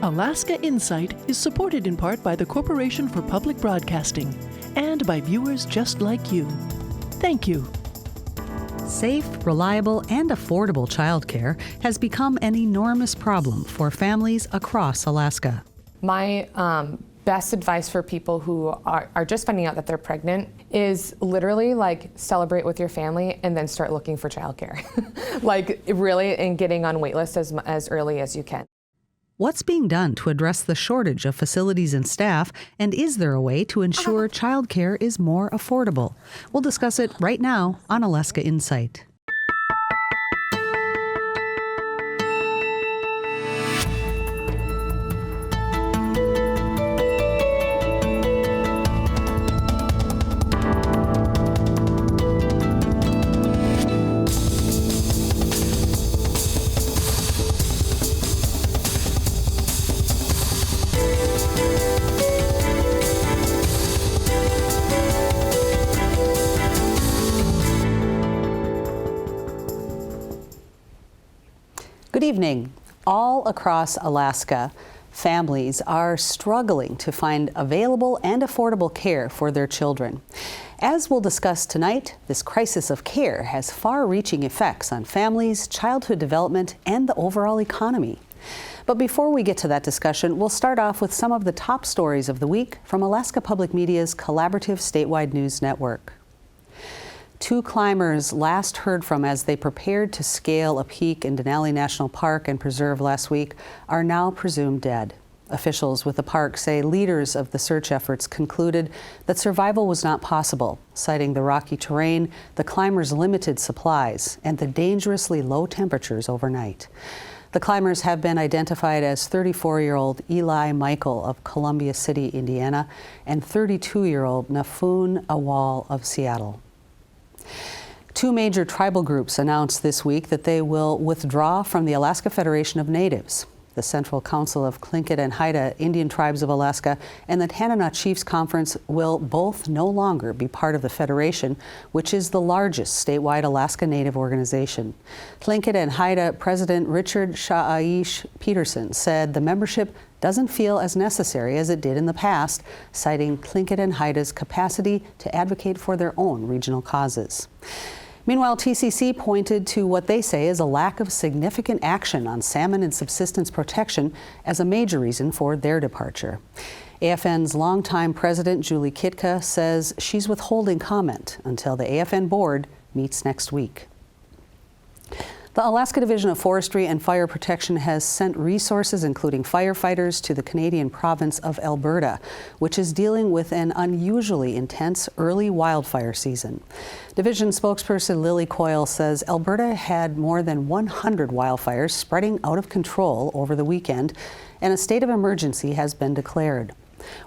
Alaska Insight is supported in part by the Corporation for Public Broadcasting and by viewers just like you. Thank you. Safe, reliable, and affordable childcare has become an enormous problem for families across Alaska. My best advice for people who are just finding out that they're pregnant is literally like celebrate with your family and then start looking for childcare. Like really, and getting on wait lists as early as you can. What's being done to address the shortage of facilities and staff, and is there a way to ensure childcare is more affordable? We'll discuss it right now on Alaska Insight. Good evening. All across Alaska, families are struggling to find available and affordable care for their children. As we'll discuss tonight, this crisis of care has far-reaching effects on families, childhood development, and the overall economy. But before we get to that discussion, we'll start off with some of the top stories of the week from Alaska Public Media's collaborative statewide news network. 2 climbers last heard from as they prepared to scale a peak in Denali National Park and Preserve last week are now presumed dead. Officials with the park say leaders of the search efforts concluded that survival was not possible, citing the rocky terrain, the climbers' limited supplies, and the dangerously low temperatures overnight. The climbers have been identified as 34-year-old Eli Michael of Columbia City, Indiana, and 32-year-old Nafun Awal of Seattle. 2 major tribal groups announced this week that they will withdraw from the Alaska Federation of Natives. The Central Council of Tlingit and Haida Indian Tribes of Alaska and the Tanana Chiefs Conference will both no longer be part of the Federation, which is the largest statewide Alaska Native organization. Tlingit and Haida President Richard Sha'aish Peterson said the membership doesn't feel as necessary as it did in the past, citing Tlingit and Haida's capacity to advocate for their own regional causes. Meanwhile, TCC pointed to what they say is a lack of significant action on salmon and subsistence protection as a major reason for their departure. AFN's longtime president, Julie Kitka, says she's withholding comment until the AFN board meets next week. The Alaska Division of Forestry and Fire Protection has sent resources, including firefighters, to the Canadian province of Alberta, which is dealing with an unusually intense early wildfire season. Division spokesperson Lily Coyle says Alberta had more than 100 wildfires spreading out of control over the weekend, and a state of emergency has been declared.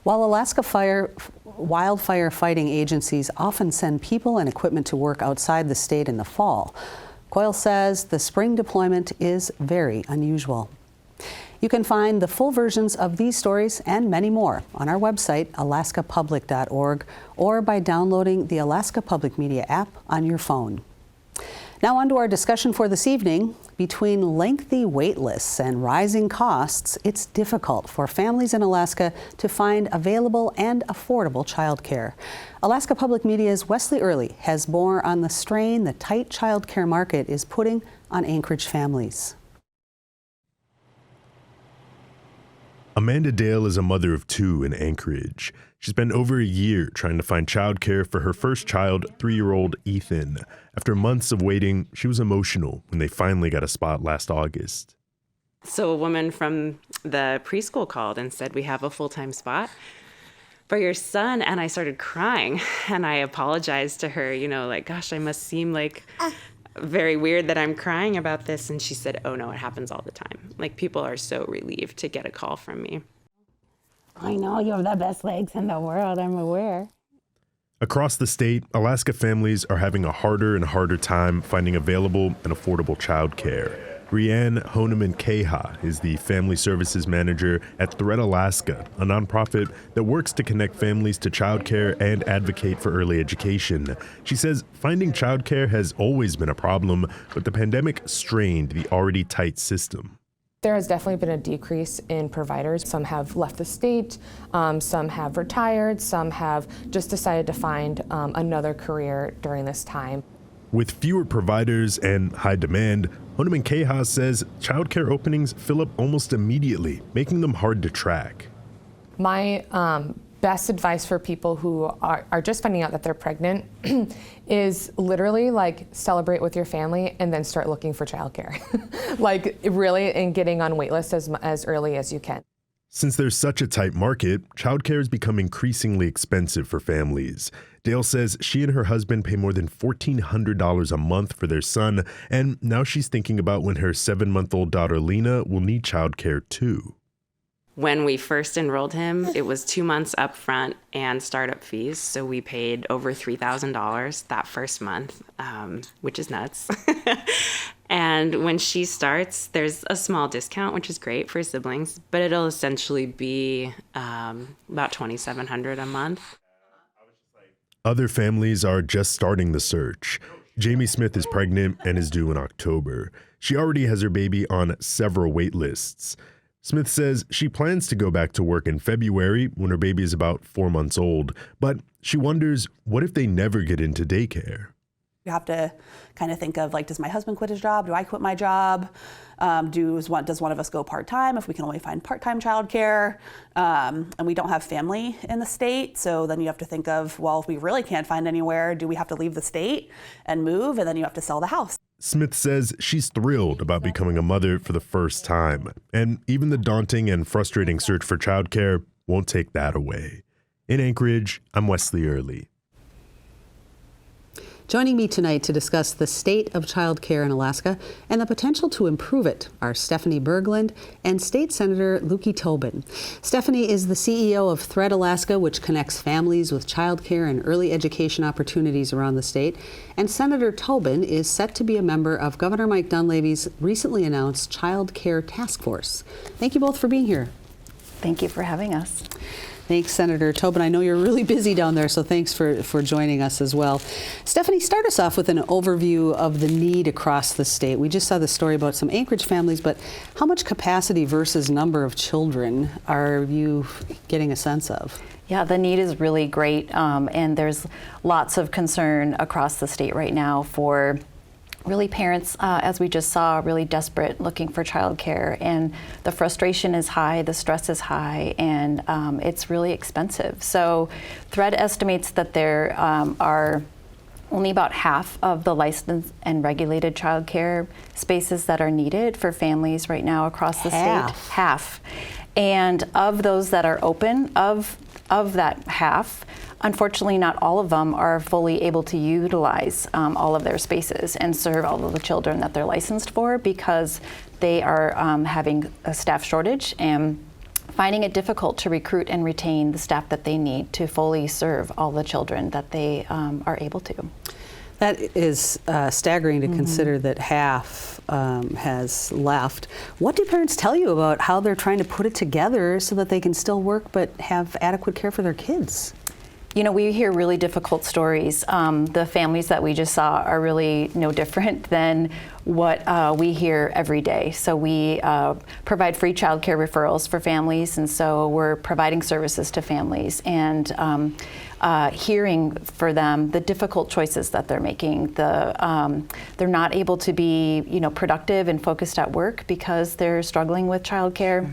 While Alaska wildfire fighting agencies often send people and equipment to work outside the state in the fall, Coyle says the spring deployment is very unusual. You can find the full versions of these stories and many more on our website, alaskapublic.org, or by downloading the Alaska Public Media app on your phone. Now on to our discussion for this evening. Between lengthy wait lists and rising costs, it's difficult for families in Alaska to find available and affordable childcare. Alaska Public Media's Wesley Early has more on the strain the tight childcare market is putting on Anchorage families. Amanda Dale is a mother of 2 in Anchorage. She's been over a year trying to find childcare for her first child, 3-year-old Ethan. After months of waiting, she was emotional when they finally got a spot last August. So a woman from the preschool called and said, "We have a full-time spot for your son." And I started crying and I apologized to her, like, gosh, I must seem like very weird that I'm crying about this. And she said, "Oh no, it happens all the time. Like, people are so relieved to get a call from me." I know you have the best legs in the world, I'm aware. Across the state, Alaska families are having a harder and harder time finding available and affordable childcare. Rianne Honeman-Keha is the Family Services Manager at Thread Alaska, a nonprofit that works to connect families to childcare and advocate for early education. She says finding childcare has always been a problem, but the pandemic strained the already tight system. There has definitely been a decrease in providers. Some have left the state, some have retired, some have just decided to find another career during this time. With fewer providers and high demand, Honeman Keha says childcare openings fill up almost immediately, making them hard to track. My best advice for people who are just finding out that they're pregnant is literally like celebrate with your family and then start looking for childcare. Like really, and getting on wait lists as early as you can. Since there's such a tight market, childcare has become increasingly expensive for families. Dale says she and her husband pay more than $1,400 a month for their son, and now she's thinking about when her 7-month-old daughter Lena will need childcare too. When we first enrolled him, it was 2 months up front and startup fees. So we paid over $3,000 that first month, which is nuts. And when she starts, there's a small discount, which is great for siblings, but it'll essentially be about $2,700 a month. Other families are just starting the search. Jamie Smith is pregnant and is due in October. She already has her baby on several wait lists. Smith says she plans to go back to work in February when her baby is about 4 months old, but she wonders, what if they never get into daycare? You have to kind of think of like, does my husband quit his job? Do I quit my job? Does one of us go part-time if we can only find part-time childcare? And we don't have family in the state, so then you have to think of, well, if we really can't find anywhere, do we have to leave the state and move? And then you have to sell the house. Smith says she's thrilled about becoming a mother for the first time, and even the daunting and frustrating search for childcare won't take that away. In Anchorage, I'm Wesley Early. Joining me tonight to discuss the state of childcare in Alaska and the potential to improve it are Stephanie Berglund and State Senator Lukey Tobin. Stephanie is the CEO of Thread Alaska, which connects families with childcare and early education opportunities around the state. And Senator Tobin is set to be a member of Governor Mike Dunleavy's recently announced Child Care Task Force. Thank you both for being here. Thank you for having us. Thanks, Senator Tobin. I know you're really busy down there, so thanks for joining us as well. Stephanie, start us off with an overview of the need across the state. We just saw the story about some Anchorage families, but how much capacity versus number of children are you getting a sense of? Yeah, the need is really great, and there's lots of concern across the state right now for really parents, as we just saw, really desperate, looking for childcare, and the frustration is high, the stress is high, and it's really expensive. So Thread estimates that there are only about half of the licensed and regulated childcare spaces that are needed for families right now across the state. Half. And of those that are open, of that half, unfortunately, not all of them are fully able to utilize all of their spaces and serve all of the children that they're licensed for, because they are having a staff shortage and finding it difficult to recruit and retain the staff that they need to fully serve all the children that they are able to. That is staggering to consider that half has left. What do parents tell you about how they're trying to put it together so that they can still work but have adequate care for their kids? You know, we hear really difficult stories. The families that we just saw are really no different than what we hear every day. So we provide free child care referrals for families, and so we're providing services to families and hearing for them the difficult choices that they're making. They're not able to be, productive and focused at work because they're struggling with child care.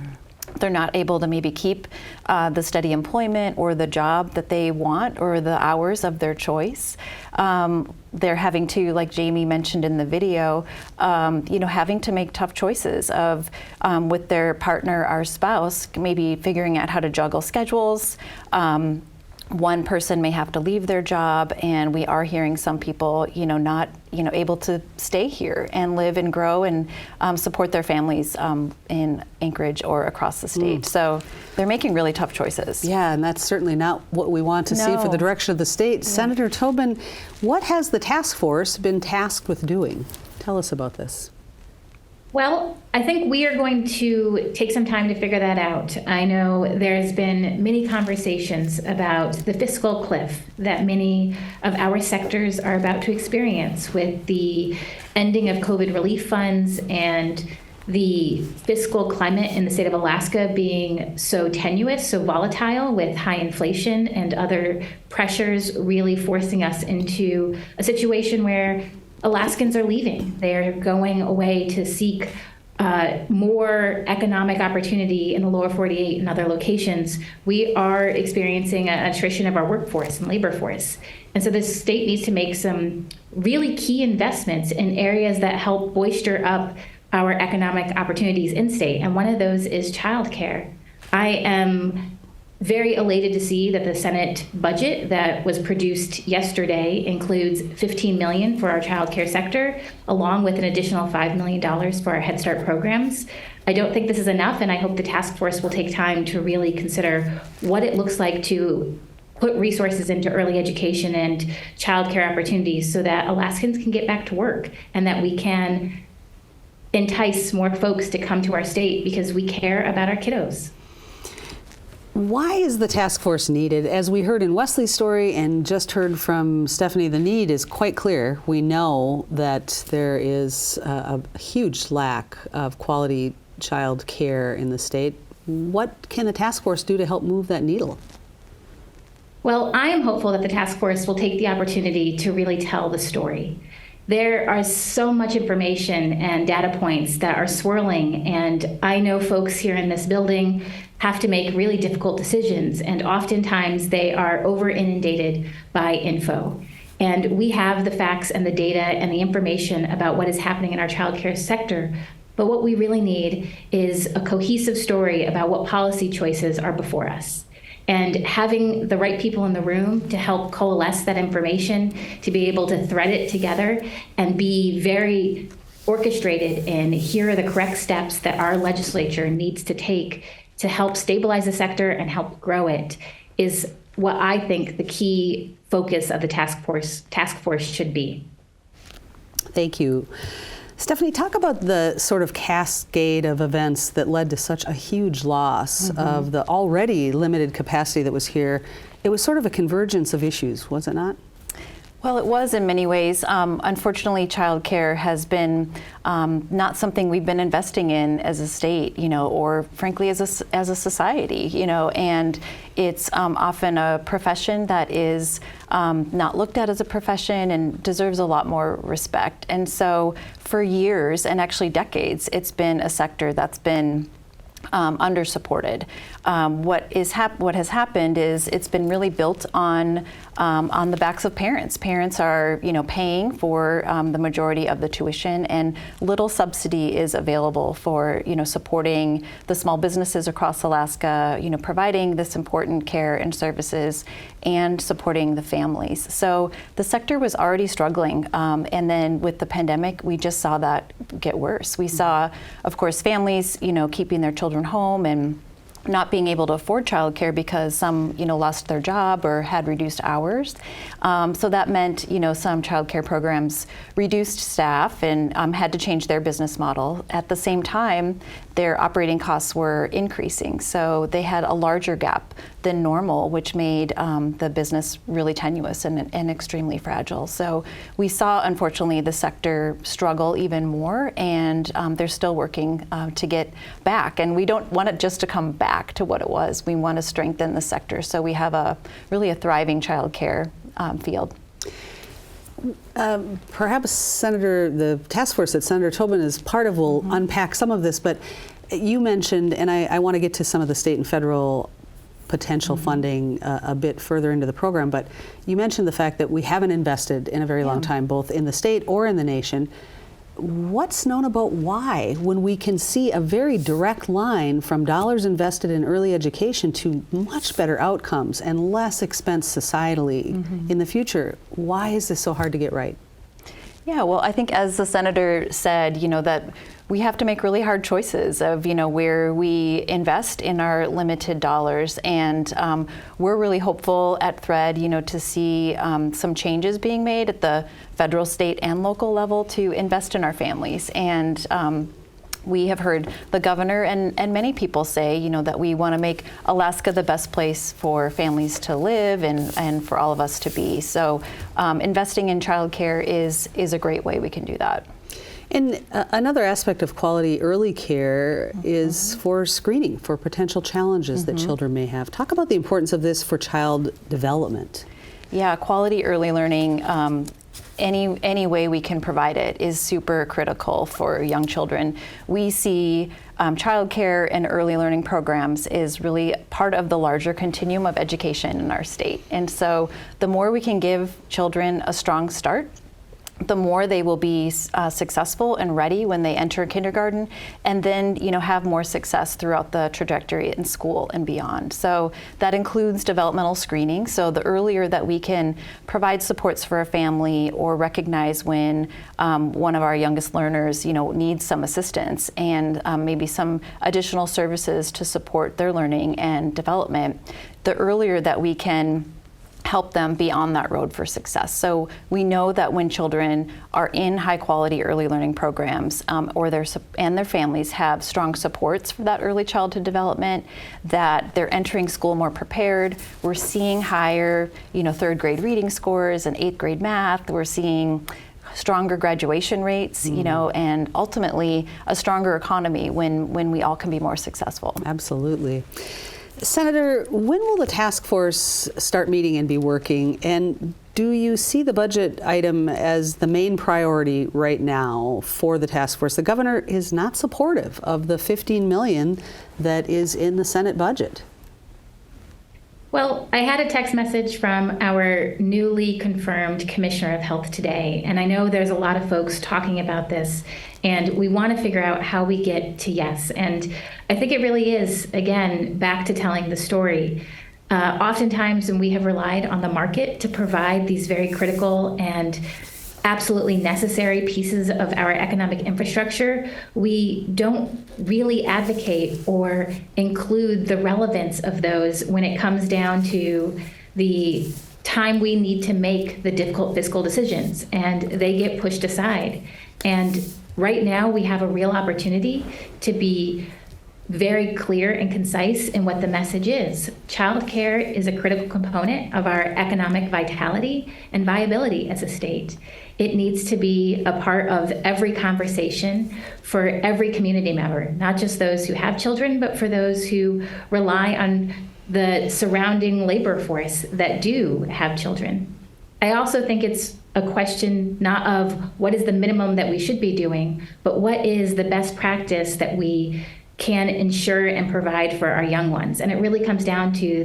They're not able to maybe keep the steady employment or the job that they want or the hours of their choice. They're having to, like Jamie mentioned in the video, having to make tough choices of with their partner or spouse, maybe figuring out how to juggle schedules. One person may have to leave their job, and we are hearing some people, not, able to stay here and live and grow and support their families in Anchorage or across the state. So they're making really tough choices. Yeah, and that's certainly not what we want to see for the direction of the state. Yeah. Senator Tobin, what has the task force been tasked with doing? Tell us about this. Well, I think we are going to take some time to figure that out. I know there's been many conversations about the fiscal cliff that many of our sectors are about to experience with the ending of COVID relief funds and the fiscal climate in the state of Alaska being so tenuous, so volatile, with high inflation and other pressures really forcing us into a situation where Alaskans are leaving. They're going away to seek more economic opportunity in the lower 48 and other locations. We are experiencing an attrition of our workforce and labor force. And so the state needs to make some really key investments in areas that help bolster up our economic opportunities in state. And one of those is childcare. I am very elated to see that the Senate budget that was produced yesterday includes $15 million for our child care sector, along with an additional $5 million for our Head Start programs. I don't think this is enough, and I hope the task force will take time to really consider what it looks like to put resources into early education and child care opportunities so that Alaskans can get back to work and that we can entice more folks to come to our state because we care about our kiddos. Why is the task force needed? As we heard in Wesley's story and just heard from Stephanie, the need is quite clear. We know that there is a huge lack of quality child care in the state. What can the task force do to help move that needle? Well, I am hopeful that the task force will take the opportunity to really tell the story. There are so much information and data points that are swirling, and I know folks here in this building have to make really difficult decisions, and oftentimes they are over inundated by info. And we have the facts and the data and the information about what is happening in our childcare sector, but what we really need is a cohesive story about what policy choices are before us. And having the right people in the room to help coalesce that information, to be able to thread it together and be very orchestrated in here are the correct steps that our legislature needs to take to help stabilize the sector and help grow it is what I think the key focus of the task force should be. Thank you. Stephanie, talk about the sort of cascade of events that led to such a huge loss of the already limited capacity that was here. It was sort of a convergence of issues, was it not? Well, it was in many ways. Unfortunately, childcare has been not something we've been investing in as a state, or frankly as a society, and it's often a profession that is not looked at as a profession and deserves a lot more respect. And so for years, and actually decades, it's been a sector that's been under-supported. What has happened is it's been really built on the backs of parents. Parents are, paying for the majority of the tuition, and little subsidy is available for, supporting the small businesses across Alaska, providing this important care and services, and supporting the families. So the sector was already struggling, and then with the pandemic, we just saw that get worse. We saw, of course, families, keeping their children home and not being able to afford childcare because some, lost their job or had reduced hours. So that meant, some childcare programs reduced staff and had to change their business model. At the same time, their operating costs were increasing. So they had a larger gap than normal, which made the business really tenuous and extremely fragile. So we saw, unfortunately, the sector struggle even more, and they're still working to get back. And we don't want it just to come back to what it was. We want to strengthen the sector so we have really a thriving child care field. Perhaps the task force that Senator Tobin is part of will unpack some of this, but you mentioned, and I want to get to some of the state and federal potential funding a bit further into the program, but you mentioned the fact that we haven't invested in a very long time, both in the state or in the nation. What's known about why, when we can see a very direct line from dollars invested in early education to much better outcomes and less expense societally in the future? Why is this so hard to get right? Yeah, well, I think as the senator said, that we have to make really hard choices of, where we invest in our limited dollars. And we're really hopeful at THRED, to see some changes being made at the federal, state, and local level to invest in our families. And we have heard the governor and many people say, that we want to make Alaska the best place for families to live and for all of us to be. So investing in childcare is a great way we can do that. And another aspect of quality early care is for screening for potential challenges that children may have. Talk about the importance of this for child development. Yeah, quality early learning, any way we can provide it is super critical for young children. We see childcare and early learning programs is really part of the larger continuum of education in our state. And so the more we can give children a strong start, the more they will be successful and ready when they enter kindergarten, and then have more success throughout the trajectory in school and beyond. So that includes developmental screening. So the earlier that we can provide supports for a family or recognize when one of our youngest learners needs some assistance and maybe some additional services to support their learning and development, the earlier that we can help them be on that road for success. So we know that when children are in high quality early learning programs or their families have strong supports for that early childhood development, that they're entering school more prepared. We're seeing higher, third grade reading scores and eighth grade math. We're seeing stronger graduation rates, and ultimately a stronger economy when we all can be more successful. Absolutely. Senator, when will the task force start meeting and be working? And do you see the budget item as the main priority right now for the task force? The governor is not supportive of the $15 million that is in the Senate budget. Well, I had a text message from our newly confirmed Commissioner of Health today, and I know there's a lot of folks talking about this, and we want to figure out how we get to yes. And I think it really is, again, back to telling the story. Oftentimes, when we have relied on the market to provide these very critical and absolutely necessary pieces of our economic infrastructure, we don't really advocate or include the relevance of those when it comes down to the time we need to make the difficult fiscal decisions, and they get pushed aside. And right now we have a real opportunity to be very clear and concise in what the message is. Childcare is a critical component of our economic vitality and viability as a state. It needs to be a part of every conversation for every community member, not just those who have children, but for those who rely on the surrounding labor force that do have children. I also think it's a question not of what is the minimum that we should be doing, but what is the best practice that we can ensure and provide for our young ones. And it really comes down to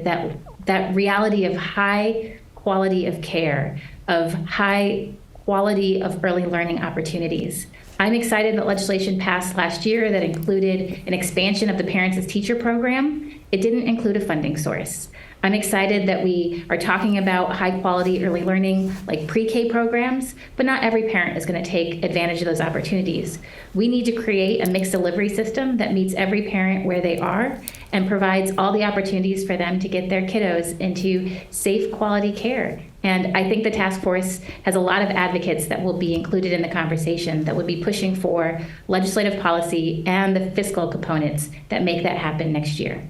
that reality of high quality of care, of high quality of early learning opportunities. I'm excited that legislation passed last year that included an expansion of the Parents as Teacher program. It didn't include a funding source. I'm excited that we are talking about high quality early learning like pre-K programs, but not every parent is going to take advantage of those opportunities. We need to create a mixed delivery system that meets every parent where they are and provides all the opportunities for them to get their kiddos into safe quality care. And I think the task force has a lot of advocates that will be included in the conversation that would be pushing for legislative policy and the fiscal components that make that happen next year.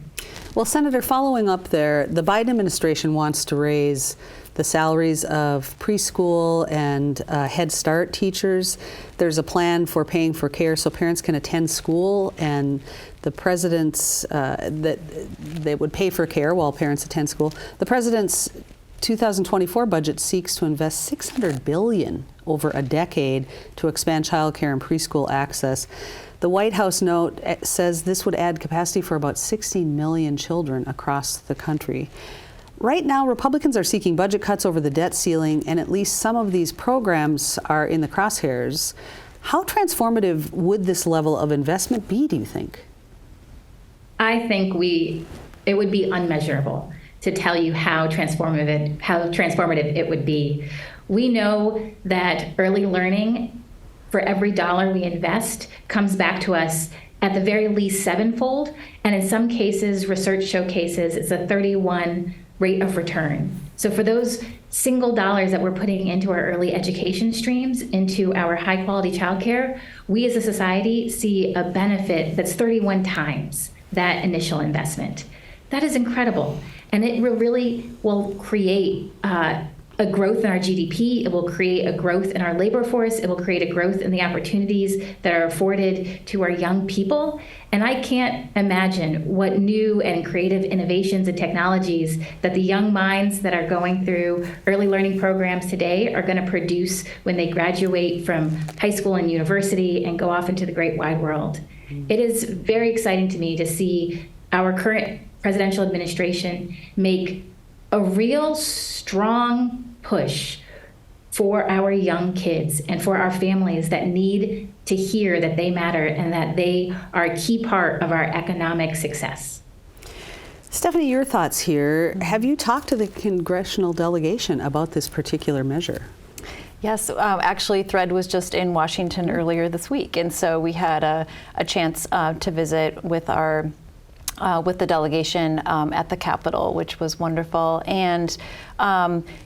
Well, Senator, following up there, the Biden administration wants to raise the salaries of preschool and Head Start teachers. There's a plan for paying for care so parents can attend school, and the president's that they would pay for care while parents attend school. The president's 2024 budget seeks to invest $600 billion over a decade to expand child care and preschool access. The White House note says this would add capacity for about 16 million children across the country. Right now, Republicans are seeking budget cuts over the debt ceiling, and at least some of these programs are in the crosshairs. How transformative would this level of investment be, do you think? I think it would be unmeasurable to tell you how transformative it would be. We know that early learning, for every dollar we invest, comes back to us at the very least sevenfold, and in some cases, research showcases it's a 31 rate of return. So for those single dollars that we're putting into our early education streams, into our high quality childcare, we as a society see a benefit that's 31 times that initial investment. That is incredible. And it really will create a growth in our GDP. It will create a growth in our labor force. It will create a growth in the opportunities that are afforded to our young people. And I can't imagine what new and creative innovations and technologies that the young minds that are going through early learning programs today are going to produce when they graduate from high school and university and go off into the great wide world. It is very exciting to me to see our current presidential administration make a real strong push for our young kids and for our families that need to hear that they matter and that they are a key part of our economic success. Stephanie, your thoughts here. Have you talked to the congressional delegation about this particular measure? Yes, actually, Thread was just in Washington earlier this week, and so we had a chance to visit with with the delegation at the Capitol, which was wonderful. And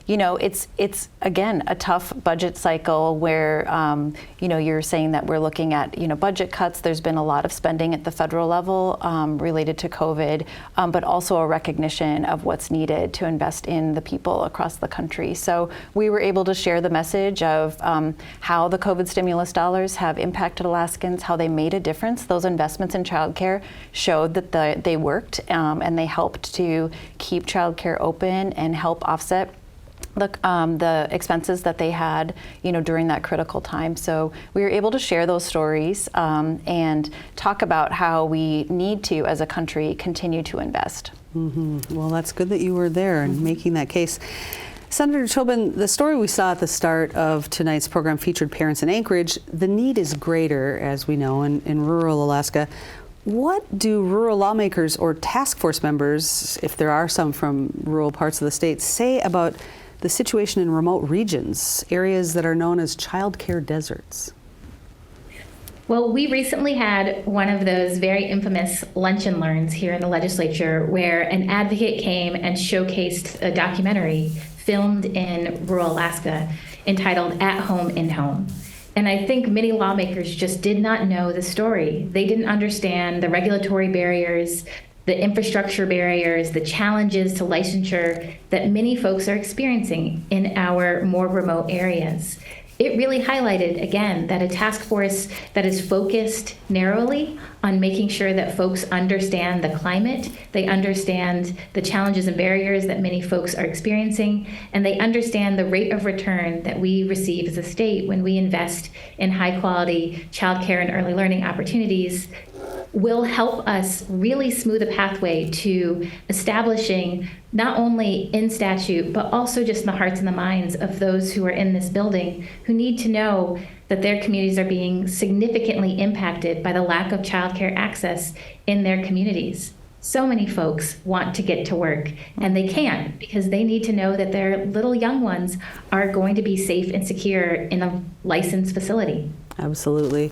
it's again a tough budget cycle where you're saying that we're looking at budget cuts. There's been a lot of spending at the federal level related to COVID, but also a recognition of what's needed to invest in the people across the country. So we were able to share the message of how the COVID stimulus dollars have impacted Alaskans, how they made a difference. Those investments in childcare showed that they worked and they helped to keep childcare open and help offset the expenses that they had, during that critical time. So we were able to share those stories and talk about how we need to, as a country, continue to invest. Mm-hmm. Well, that's good that you were there and making that case. Senator Tobin, the story we saw at the start of tonight's program featured parents in Anchorage. The need is greater, as we know, in rural Alaska. What do rural lawmakers or task force members, if there are some from rural parts of the state, say about the situation in remote regions, areas that are known as child care deserts? Well, we recently had one of those very infamous lunch and learns here in the legislature where an advocate came and showcased a documentary filmed in rural Alaska entitled At Home, In Home. And I think many lawmakers just did not know the story. They didn't understand the regulatory barriers, the infrastructure barriers, the challenges to licensure that many folks are experiencing in our more remote areas. It really highlighted, again, that a task force that is focused narrowly on making sure that folks understand the climate, they understand the challenges and barriers that many folks are experiencing, and they understand the rate of return that we receive as a state when we invest in high-quality childcare and early learning opportunities will help us really smooth a pathway to establishing not only in statute, but also just in the hearts and the minds of those who are in this building who need to know that their communities are being significantly impacted by the lack of childcare access in their communities. So many folks want to get to work and they can't because they need to know that their little young ones are going to be safe and secure in a licensed facility. Absolutely.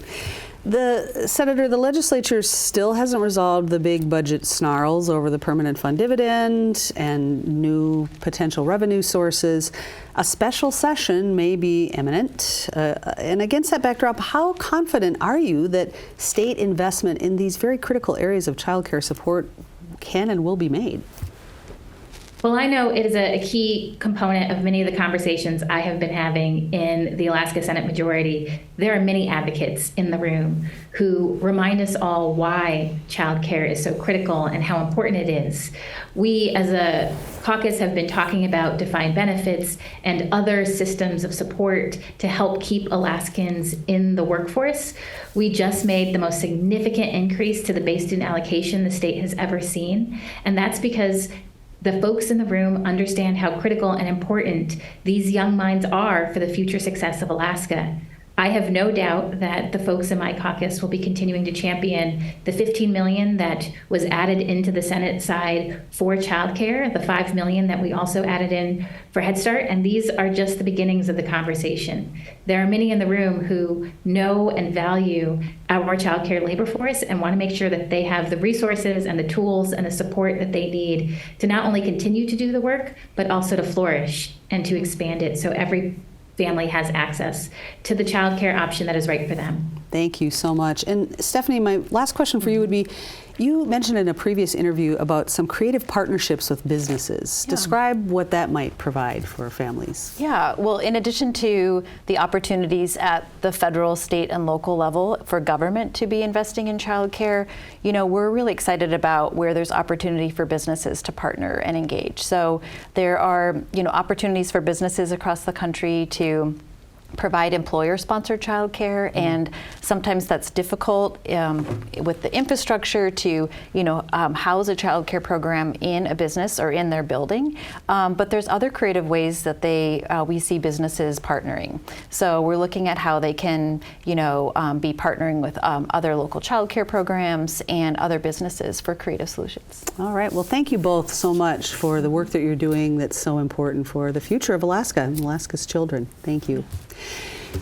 The legislature still hasn't resolved the big budget snarls over the permanent fund dividend and new potential revenue sources. A special session may be imminent. And against that backdrop, how confident are you that state investment in these very critical areas of child care support can and will be made? Well, I know it is a key component of many of the conversations I have been having in the Alaska Senate Majority. There are many advocates in the room who remind us all why child care is so critical and how important it is. We as a caucus have been talking about defined benefits and other systems of support to help keep Alaskans in the workforce. We just made the most significant increase to the base student allocation the state has ever seen, and that's because the folks in the room understand how critical and important these young minds are for the future success of Alaska. I have no doubt that the folks in my caucus will be continuing to champion the $15 million that was added into the Senate side for childcare, the $5 million that we also added in for Head Start, and these are just the beginnings of the conversation. There are many in the room who know and value our childcare labor force and want to make sure that they have the resources and the tools and the support that they need to not only continue to do the work, but also to flourish and to expand it so every family has access to the child care option that is right for them. Thank you so much. And Stephanie, my last question for you would be, You mentioned in a previous interview about some creative partnerships with businesses. Describe what that might provide for families. Yeah, well, in addition to the opportunities at the federal, state, and local level for government to be investing in childcare, we're really excited about where there's opportunity for businesses to partner and engage. So there are, opportunities for businesses across the country to provide employer-sponsored childcare, and sometimes that's difficult with the infrastructure to, house a childcare program in a business or in their building. But there's other creative ways that we see businesses partnering. So we're looking at how they can, be partnering with other local childcare programs and other businesses for creative solutions. All right. Well, thank you both so much for the work that you're doing that's so important for the future of Alaska and Alaska's children. Thank you.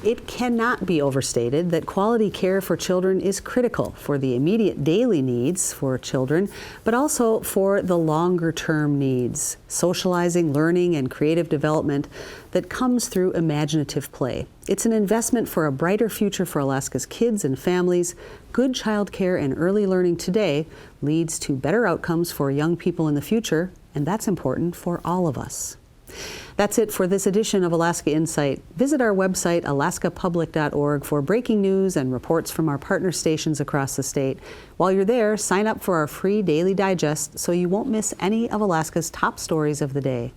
It cannot be overstated that quality care for children is critical for the immediate daily needs for children, but also for the longer-term needs, socializing, learning, and creative development that comes through imaginative play. It's an investment for a brighter future for Alaska's kids and families. Good childcare and early learning today leads to better outcomes for young people in the future, and that's important for all of us. That's it for this edition of Alaska Insight. Visit our website, alaskapublic.org, for breaking news and reports from our partner stations across the state. While you're there, sign up for our free daily digest so you won't miss any of Alaska's top stories of the day.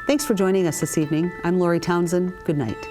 Thanks for joining us this evening. I'm Lori Townsend. Good night.